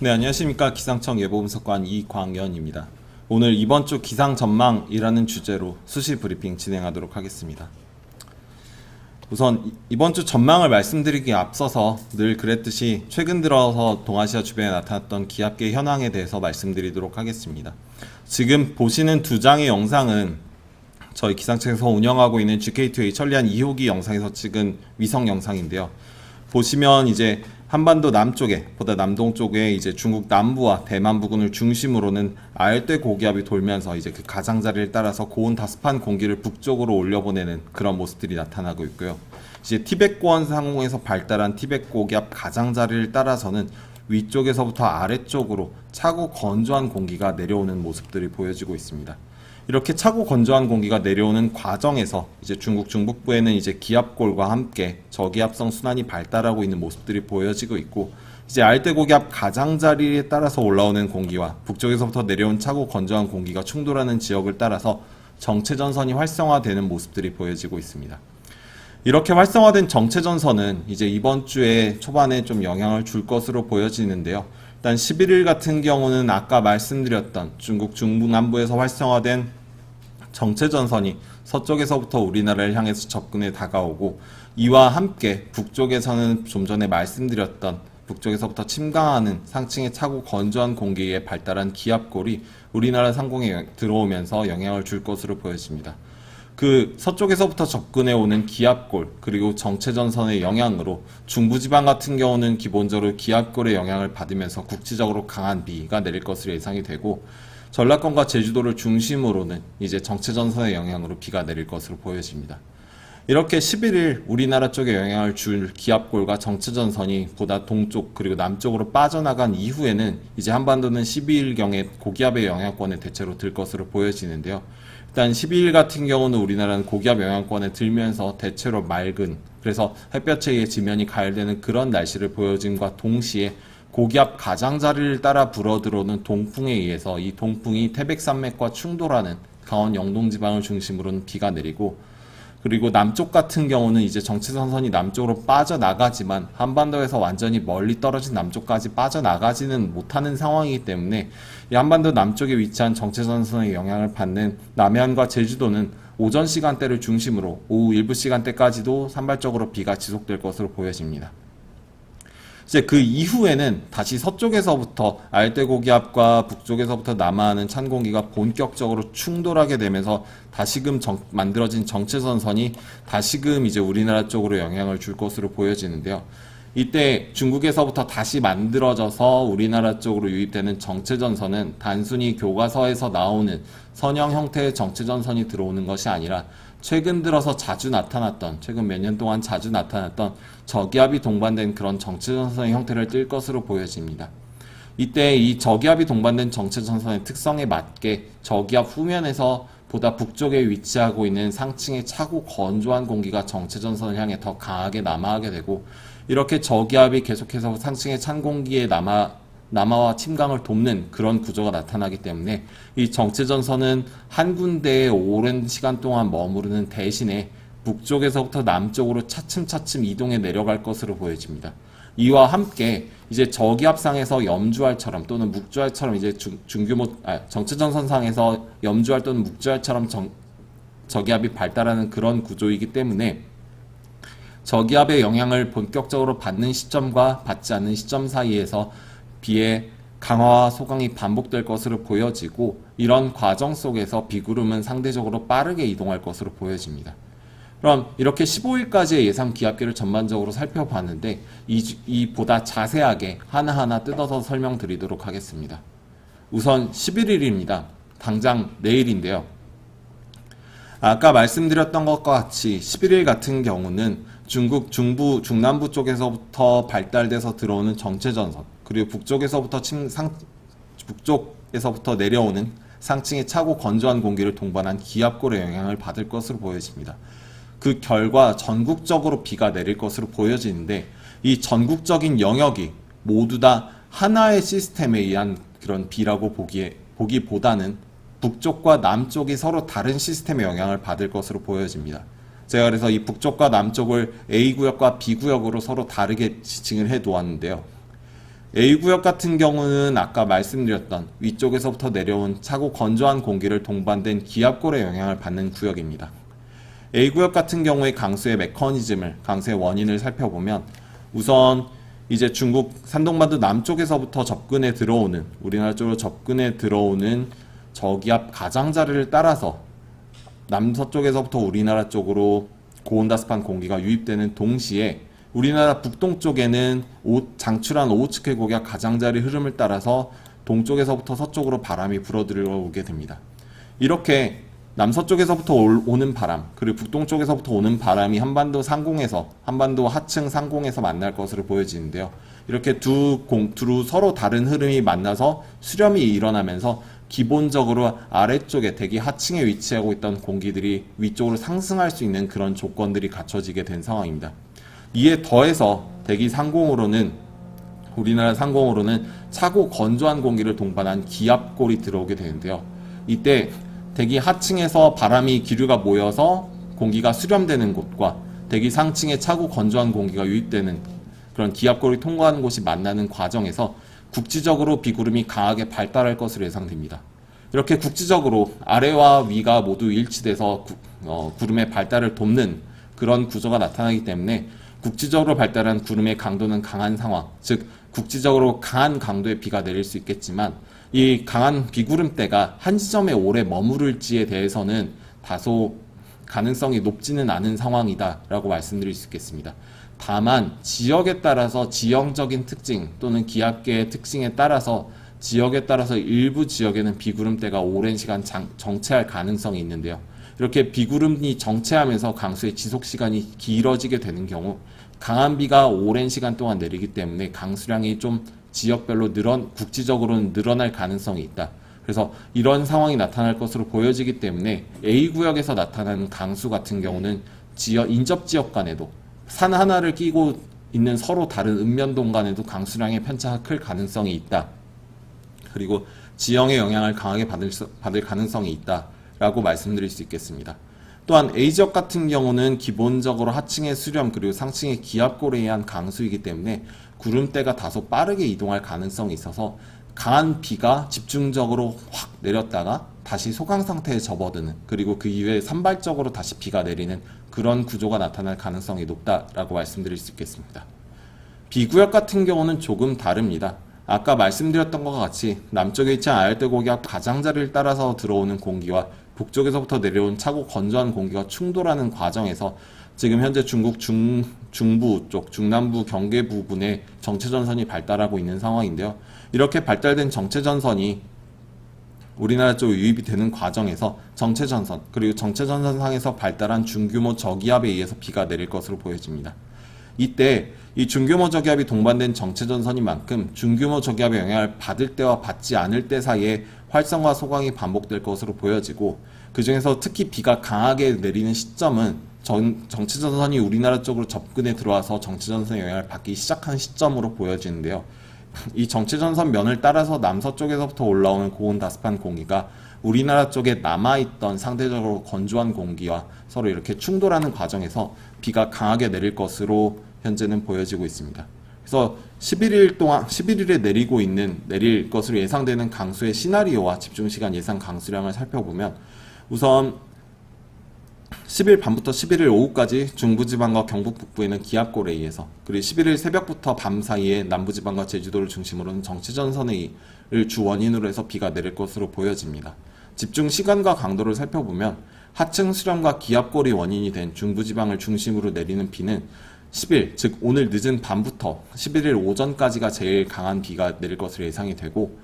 네, 안녕하십니까. 기상청 예보분석관 이광연입니다. 오늘 이번 주 기상 전망이라는 주제로 수시 브리핑 진행하도록 하겠습니다. 우선 이번 주 전망을 말씀드리기에 앞서서 늘 그랬듯이 최근 들어서 동아시아 주변에 나타났던 기압계 현황에 대해서 말씀드리도록 하겠습니다. 지금 보시는 두 장의 영상은 저희 기상청에서 운영하고 있는 GK2A 천리안 2호기 영상에서 찍은 위성 영상인데요. 보시면 이제 한반도 남쪽에 보다 남동쪽에 이제 중국 남부와 대만 부근을 중심으로는 아열대 고기압이 돌면서 이제 그 가장자리를 따라서 고온 다습한 공기를 북쪽으로 올려보내는 그런 모습들이 나타나고 있고요. 이제 티벳고원 상공에서 발달한 티벳 고기압 가장자리를 따라서는 위쪽에서부터 아래쪽으로 차고 건조한 공기가 내려오는 모습들이 보여지고 있습니다. 이렇게 차고 건조한 공기가 내려오는 과정에서 이제 중국 중북부에는 이제 기압골과 함께 저기압성 순환이 발달하고 있는 모습들이 보여지고 있고, 이제 알대 고기압 가장자리에 따라서 올라오는 공기와 북쪽에서부터 내려온 차고 건조한 공기가 충돌하는 지역을 따라서 정체전선이 활성화되는 모습들이 보여지고 있습니다. 이렇게 활성화된 정체전선은 이제 이번 주에 초반에 좀 영향을 줄 것으로 보여지는데요. 일단 11일 같은 경우는 아까 말씀드렸던 중국 중북남부에서 활성화된 정체전선이 서쪽에서부터 우리나라를 향해서 접근해 다가오고, 이와 함께 북쪽에서는 좀 전에 말씀드렸던 북쪽에서부터 침강하는 상층의 차고 건조한 공기에 발달한 기압골이 우리나라 상공에 들어오면서 영향을 줄 것으로 보여집니다. 그 서쪽에서부터 접근해 오는 기압골 그리고 정체전선의 영향으로 중부지방 같은 경우는 기본적으로 기압골의 영향을 받으면서 국지적으로 강한 비가 내릴 것으로 예상이 되고, 전라권과 제주도를 중심으로는 이제 정체전선의 영향으로 비가 내릴 것으로 보여집니다. 이렇게 11일 우리나라 쪽에 영향을 줄 기압골과 정체전선이 보다 동쪽 그리고 남쪽으로 빠져나간 이후에는 이제 한반도는 12일경에 고기압의 영향권에 대체로 들 것으로 보여지는데요. 일단 12일 같은 경우는 우리나라는 고기압 영향권에 들면서 대체로 맑은, 그래서 햇볕에 의해 지면이 가열되는 그런 날씨를 보여짐과 동시에 고기압 가장자리를 따라 불어들어오는 동풍에 의해서 이 동풍이 태백산맥과 충돌하는 강원 영동지방을 중심으로는 비가 내리고, 그리고 남쪽 같은 경우는 이제 정체전선이 남쪽으로 빠져나가지만 한반도에서 완전히 멀리 떨어진 남쪽까지 빠져나가지는 못하는 상황이기 때문에 이 한반도 남쪽에 위치한 정체전선의 영향을 받는 남해안과 제주도는 오전 시간대를 중심으로 오후 일부 시간대까지도 산발적으로 비가 지속될 것으로 보여집니다. 이제 그 이후에는 다시 서쪽에서부터 알대 고기압과 북쪽에서부터 남하하는 찬 공기가 본격적으로 충돌하게 되면서 다시금 만들어진 정체전선이 다시금 이제 우리나라 쪽으로 영향을 줄 것으로 보여지는데요. 이때 중국에서부터 다시 만들어져서 우리나라 쪽으로 유입되는 정체전선은 단순히 교과서에서 나오는 선형 형태의 정체전선이 들어오는 것이 아니라 최근 들어서 자주 나타났던, 최근 몇 년 동안 자주 나타났던 저기압이 동반된 그런 정체전선의 형태를 띨 것으로 보여집니다. 이때 이 저기압이 동반된 정체전선의 특성에 맞게 저기압 후면에서 보다 북쪽에 위치하고 있는 상층의 차고 건조한 공기가 정체전선을 향해 더 강하게 남하하게 되고, 이렇게 저기압이 계속해서 상층의 찬 공기에 남하와 침강을 돕는 그런 구조가 나타나기 때문에 이 정체전선은 한 군데에 오랜 시간 동안 머무르는 대신에 북쪽에서부터 남쪽으로 차츰차츰 이동해 내려갈 것으로 보여집니다. 이와 함께 이제 저기압상에서 염주알처럼 또는 묵주알처럼 이제 정체전선상에서 염주알 또는 묵주알처럼 저기압이 발달하는 그런 구조이기 때문에 저기압의 영향을 본격적으로 받는 시점과 받지 않는 시점 사이에서 비의 강화와 소강이 반복될 것으로 보여지고, 이런 과정 속에서 비구름은 상대적으로 빠르게 이동할 것으로 보여집니다. 그럼 이렇게 15일까지의 예상 기압계를 전반적으로 살펴봤는데 이 보다 자세하게 하나하나 뜯어서 설명드리도록 하겠습니다. 우선 11일입니다. 당장 내일인데요. 아까 말씀드렸던 것과 같이 11일 같은 경우는 중국 중부, 중남부 쪽에서부터 발달돼서 들어오는 정체전선, 그리고 북쪽에서부터 내려오는 상층의 차고 건조한 공기를 동반한 기압골의 영향을 받을 것으로 보여집니다. 그 결과 전국적으로 비가 내릴 것으로 보여지는데, 이 전국적인 영역이 모두 다 하나의 시스템에 의한 그런 비라고 보기보다는 북쪽과 남쪽이 서로 다른 시스템의 영향을 받을 것으로 보여집니다. 제가 그래서 이 북쪽과 남쪽을 A구역과 B구역으로 서로 다르게 지칭을 해 놓았는데요. A구역 같은 경우는 아까 말씀드렸던 위쪽에서부터 내려온 차고 건조한 공기를 동반된 기압골의 영향을 받는 구역입니다. A구역 같은 경우의 강수의 메커니즘을, 강수의 원인을 살펴보면 우선 이제 중국 산동반도 남쪽에서부터 접근해 들어오는, 우리나라 쪽으로 접근해 들어오는 저기압 가장자리를 따라서 남서쪽에서부터 우리나라 쪽으로 고온다습한 공기가 유입되는 동시에 우리나라 북동쪽에는 장출한 오후측해 고기압 가장자리 흐름을 따라서 동쪽에서부터 서쪽으로 바람이 불어 들어오게 됩니다. 이렇게 남서쪽에서부터 오는 바람, 그리고 북동쪽에서부터 오는 바람이 한반도 상공에서, 한반도 하층 상공에서 만날 것으로 보여지는데요. 이렇게 두루 서로 다른 흐름이 만나서 수렴이 일어나면서 기본적으로 아래쪽에 대기 하층에 위치하고 있던 공기들이 위쪽으로 상승할 수 있는 그런 조건들이 갖춰지게 된 상황입니다. 이에 더해서 대기 상공으로는, 우리나라 상공으로는 차고 건조한 공기를 동반한 기압골이 들어오게 되는데요. 이때 대기 하층에서 바람이 기류가 모여서 공기가 수렴되는 곳과 대기 상층에 차고 건조한 공기가 유입되는 그런 기압골이 통과하는 곳이 만나는 과정에서 국지적으로 비구름이 강하게 발달할 것으로 예상됩니다. 이렇게 국지적으로 아래와 위가 모두 일치돼서 구름의 발달을 돕는 그런 구조가 나타나기 때문에 국지적으로 발달한 구름의 강도는 강한 상황, 즉 국지적으로 강한 강도의 비가 내릴 수 있겠지만 이 강한 비구름대가 한 지점에 오래 머무를지에 대해서는 다소 가능성이 높지는 않은 상황이다 라고 말씀드릴 수 있겠습니다. 다만 지역에 따라서 지형적인 특징 또는 기압계의 특징에 따라서 지역에 따라서 일부 지역에는 비구름대가 오랜 시간 정체할 가능성이 있는데요. 이렇게 비구름이 정체하면서 강수의 지속 시간이 길어지게 되는 경우 강한 비가 오랜 시간 동안 내리기 때문에 강수량이 좀 지역별로 국지적으로는 늘어날 가능성이 있다. 그래서 이런 상황이 나타날 것으로 보여지기 때문에 A구역에서 나타나는 강수 같은 경우는 인접 지역 간에도 산 하나를 끼고 있는 서로 다른 읍면동 간에도 강수량의 편차가 클 가능성이 있다. 그리고 지형의 영향을 강하게 받을 가능성이 있다라고 말씀드릴 수 있겠습니다. 또한 A지역 같은 경우는 기본적으로 하층의 수렴 그리고 상층의 기압골에 의한 강수이기 때문에 구름대가 다소 빠르게 이동할 가능성이 있어서 강한 비가 집중적으로 확 내렸다가 다시 소강 상태에 접어드는, 그리고 그 이후에 산발적으로 다시 비가 내리는 그런 구조가 나타날 가능성이 높다라고 말씀드릴 수 있겠습니다. B구역 같은 경우는 조금 다릅니다. 아까 말씀드렸던 것과 같이 남쪽에 위치한 아열대 고기압 가장자리를 따라서 들어오는 공기와 북쪽에서부터 내려온 차고 건조한 공기가 충돌하는 과정에서 지금 현재 중국 중부 쪽, 중남부 경계 부분에 정체전선이 발달하고 있는 상황인데요. 이렇게 발달된 정체전선이 우리나라 쪽으로 유입이 되는 과정에서 정체전선, 그리고 정체전선상에서 발달한 중규모 저기압에 의해서 비가 내릴 것으로 보여집니다. 이때 이 중규모 저기압이 동반된 정체전선인 만큼 중규모 저기압의 영향을 받을 때와 받지 않을 때 사이에 활성화 소강이 반복될 것으로 보여지고, 그 중에서 특히 비가 강하게 내리는 시점은 정체전선이 우리나라 쪽으로 접근해 들어와서 정체전선의 영향을 받기 시작한 시점으로 보여지는데요. 이 정체전선 면을 따라서 남서쪽에서부터 올라오는 고온다습한 공기가 우리나라 쪽에 남아있던 상대적으로 건조한 공기와 서로 이렇게 충돌하는 과정에서 비가 강하게 내릴 것으로 현재는 보여지고 있습니다. 그래서 11일에 내릴 것으로 예상되는 강수의 시나리오와 집중시간 예상 강수량을 살펴보면 우선 10일 밤부터 11일 오후까지 중부지방과 경북 북부에는 기압골에 의해서, 그리고 11일 새벽부터 밤 사이에 남부지방과 제주도를 중심으로는 정체전선을 주 원인으로 해서 비가 내릴 것으로 보여집니다. 집중 시간과 강도를 살펴보면 하층 수렴과 기압골이 원인이 된 중부지방을 중심으로 내리는 비는 10일, 즉 오늘 늦은 밤부터 11일 오전까지가 제일 강한 비가 내릴 것으로 예상이 되고,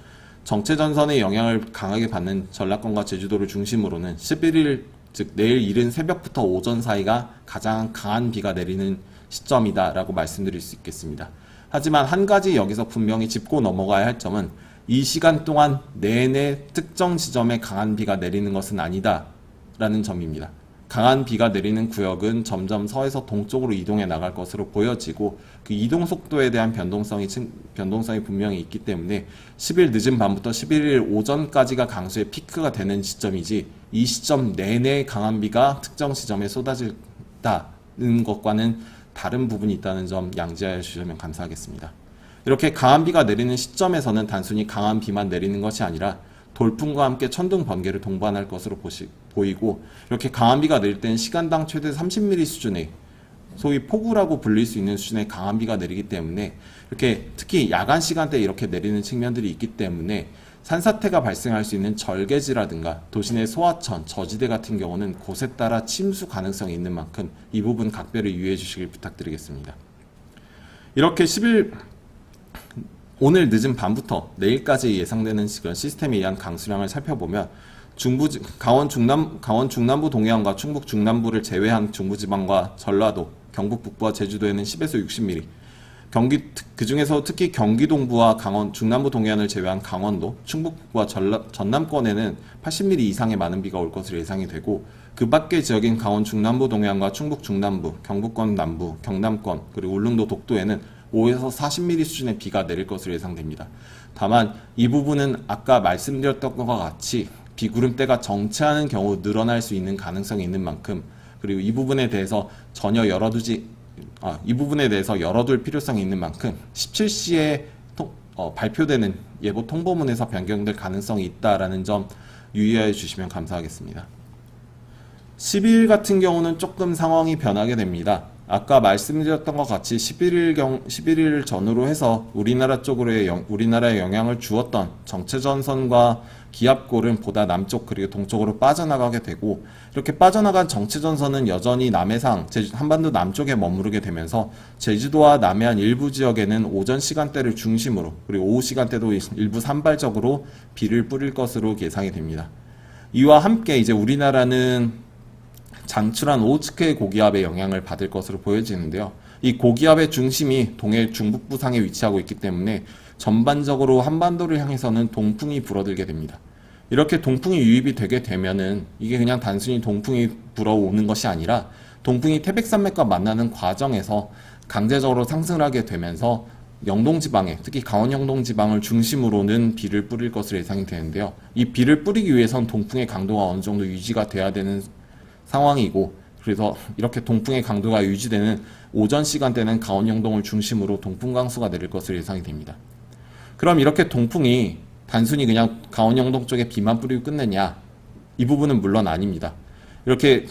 정체전선의 영향을 강하게 받는 전라권과 제주도를 중심으로는 11일, 즉 내일 이른 새벽부터 오전 사이가 가장 강한 비가 내리는 시점이다 라고 말씀드릴 수 있겠습니다. 하지만 한 가지 여기서 분명히 짚고 넘어가야 할 점은 이 시간 동안 내내 특정 지점에 강한 비가 내리는 것은 아니다 라는 점입니다. 강한 비가 내리는 구역은 점점 서에서 동쪽으로 이동해 나갈 것으로 보여지고, 그 이동 속도에 대한 변동성이 분명히 있기 때문에 10일 늦은 밤부터 11일 오전까지가 강수의 피크가 되는 시점이지, 이 시점 내내 강한 비가 특정 지점에 쏟아진다는 것과는 다른 부분이 있다는 점 양지하여 주시면 감사하겠습니다. 이렇게 강한 비가 내리는 시점에서는 단순히 강한 비만 내리는 것이 아니라 돌풍과 함께 천둥 번개를 동반할 것으로 보이고, 이렇게 강한 비가 내릴 때는 시간당 최대 30mm 수준의 소위 폭우라고 불릴 수 있는 수준의 강한 비가 내리기 때문에, 이렇게 특히 야간 시간대에 이렇게 내리는 측면들이 있기 때문에 산사태가 발생할 수 있는 절개지라든가 도시 내 소하천, 저지대 같은 경우는 곳에 따라 침수 가능성이 있는 만큼 이 부분 각별히 유의해 주시길 부탁드리겠습니다. 이렇게 오늘 늦은 밤부터 내일까지 예상되는 그런 시스템에 의한 강수량을 살펴보면 강원 중남부 동해안과 충북 중남부를 제외한 중부지방과 전라도, 경북 북부와 제주도에는 10에서 60mm, 그 중에서 특히 경기 동부와 중남부 동해안을 제외한 강원도, 충북 북부와 전남권에는 80mm 이상의 많은 비가 올 것으로 예상이 되고, 그 밖의 지역인 강원 중남부 동해안과 충북 중남부, 경북권 남부, 경남권, 그리고 울릉도 독도에는 5에서 40mm 수준의 비가 내릴 것으로 예상됩니다. 다만 이 부분은 아까 말씀드렸던 것과 같이 비구름대가 정체하는 경우 늘어날 수 있는 가능성이 있는 만큼, 그리고 이 부분에 대해서 열어둘 필요성이 있는 만큼 17시에 발표되는 예보 통보문에서 변경될 가능성이 있다라는 점 유의해 주시면 감사하겠습니다. 12일 같은 경우는 조금 상황이 변하게 됩니다. 아까 말씀드렸던 것 같이 11일 전후로 해서 우리나라에 영향을 주었던 정체전선과 기압골은 보다 남쪽 그리고 동쪽으로 빠져나가게 되고, 이렇게 빠져나간 정체전선은 여전히 남해상, 한반도 남쪽에 머무르게 되면서 제주도와 남해안 일부 지역에는 오전 시간대를 중심으로 그리고 오후 시간대도 일부 산발적으로 비를 뿌릴 것으로 예상이 됩니다. 이와 함께 이제 우리나라는 장출한 오호츠크의 고기압의 영향을 받을 것으로 보여지는데요. 이 고기압의 중심이 동해 중북부상에 위치하고 있기 때문에 전반적으로 한반도를 향해서는 동풍이 불어들게 됩니다. 이렇게 동풍이 유입이 되게 되면은 이게 그냥 단순히 동풍이 불어오는 것이 아니라 동풍이 태백산맥과 만나는 과정에서 강제적으로 상승을 하게 되면서 영동지방에, 특히 강원 영동지방을 중심으로는 비를 뿌릴 것으로 예상이 되는데요. 이 비를 뿌리기 위해선 동풍의 강도가 어느 정도 유지가 돼야 되는 상황이고, 그래서 이렇게 동풍의 강도가 유지되는 오전 시간대는 강원 영동을 중심으로 동풍 강수가 내릴 것으로 예상이 됩니다. 그럼 이렇게 동풍이 단순히 그냥 강원 영동 쪽에 비만 뿌리고 끝내냐? 이 부분은 물론 아닙니다. 이렇게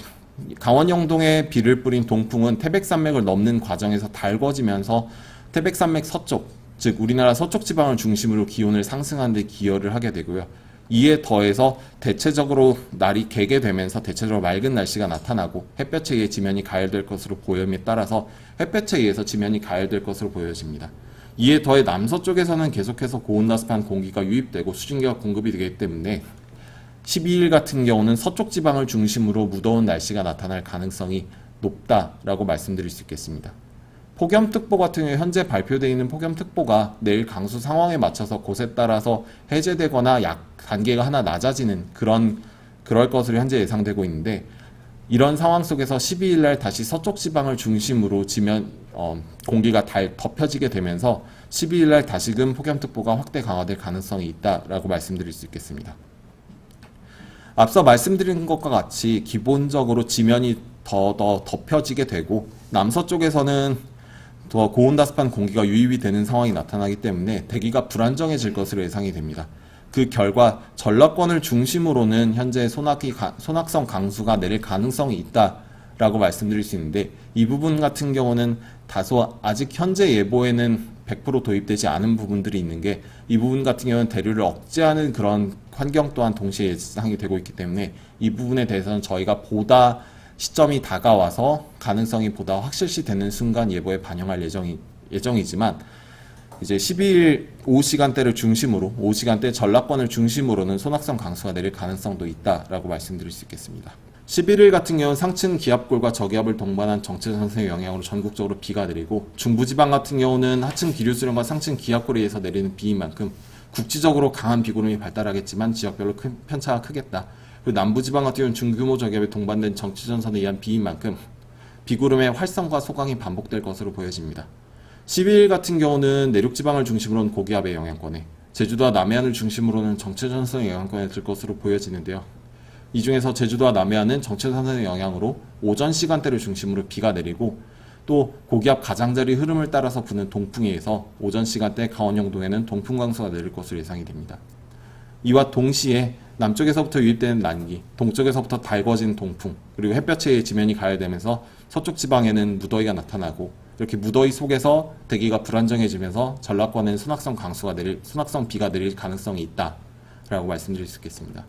강원 영동에 비를 뿌린 동풍은 태백산맥을 넘는 과정에서 달궈지면서 태백산맥 서쪽, 즉 우리나라 서쪽 지방을 중심으로 기온을 상승하는 데 기여를 하게 되고요. 이에 더해서 대체적으로 날이 개게 되면서 대체적으로 맑은 날씨가 나타나고 햇볕에 의해 지면이 가열될 것으로 보염에 따라서 햇볕에 의해서 지면이 가열될 것으로 보여집니다. 이에 더해 남서쪽에서는 계속해서 고온나스판 공기가 유입되고 수증기가 공급이 되기 때문에 12일 같은 경우는 서쪽 지방을 중심으로 무더운 날씨가 나타날 가능성이 높다라고 말씀드릴 수 있겠습니다. 폭염특보 같은 경우에 현재 발표되어 있는 폭염특보가 내일 강수 상황에 맞춰서 곳에 따라서 해제되거나 단계가 하나 낮아지는 그럴 것으로 현재 예상되고 있는데, 이런 상황 속에서 12일날 다시 서쪽 지방을 중심으로 공기가 덮여지게 되면서 12일날 다시금 폭염특보가 확대 강화될 가능성이 있다라고 말씀드릴 수 있겠습니다. 앞서 말씀드린 것과 같이 기본적으로 지면이 더 덮여지게 되고 남서쪽에서는 더 고온다습한 공기가 유입이 되는 상황이 나타나기 때문에 대기가 불안정해질 것으로 예상이 됩니다. 그 결과 전라권을 중심으로는 현재 소낙성 강수가 내릴 가능성이 있다라고 말씀드릴 수 있는데, 이 부분 같은 경우는 다소 아직 현재 예보에는 100% 도입되지 않은 부분들이 있는 게, 이 부분 같은 경우는 대류를 억제하는 그런 환경 또한 동시에 예상이 되고 있기 때문에 이 부분에 대해서는 저희가 보다 시점이 다가와서 가능성이 보다 확실시되는 순간 예보에 반영할 예정이지만, 이제 12일 오후 시간대를 중심으로, 오후 시간대 전라권을 중심으로는 소낙성 강수가 내릴 가능성도 있다라고 말씀드릴 수 있겠습니다. 11일 같은 경우는 상층 기압골과 저기압을 동반한 정체전선의 영향으로 전국적으로 비가 내리고, 중부지방 같은 경우는 하층 기류수령과 상층 기압골에 의해서 내리는 비인 만큼 국지적으로 강한 비구름이 발달하겠지만 지역별로 편차가 크겠다. 그리고 남부지방 같은 경우는 중규모 저기압에 동반된 정체전선에 의한 비인 만큼 비구름의 활성과 소강이 반복될 것으로 보여집니다. 12일 같은 경우는 내륙지방을 중심으로는 고기압의 영향권에, 제주도와 남해안을 중심으로는 정체전선의 영향권에 들 것으로 보여지는데요. 이 중에서 제주도와 남해안은 정체전선의 영향으로 오전 시간대를 중심으로 비가 내리고, 또 고기압 가장자리 흐름을 따라서 부는 동풍에 의해서 오전 시간대 강원 영도에는 동풍 강수가 내릴 것으로 예상이 됩니다. 이와 동시에 남쪽에서부터 유입되는 난기, 동쪽에서부터 달궈진 동풍, 그리고 햇볕에 의해 지면이 가열되면서 서쪽 지방에는 무더위가 나타나고 이렇게 무더위 속에서 대기가 불안정해지면서 전라권에는 순학성 비가 내릴 가능성이 있다라고 말씀드릴 수 있겠습니다.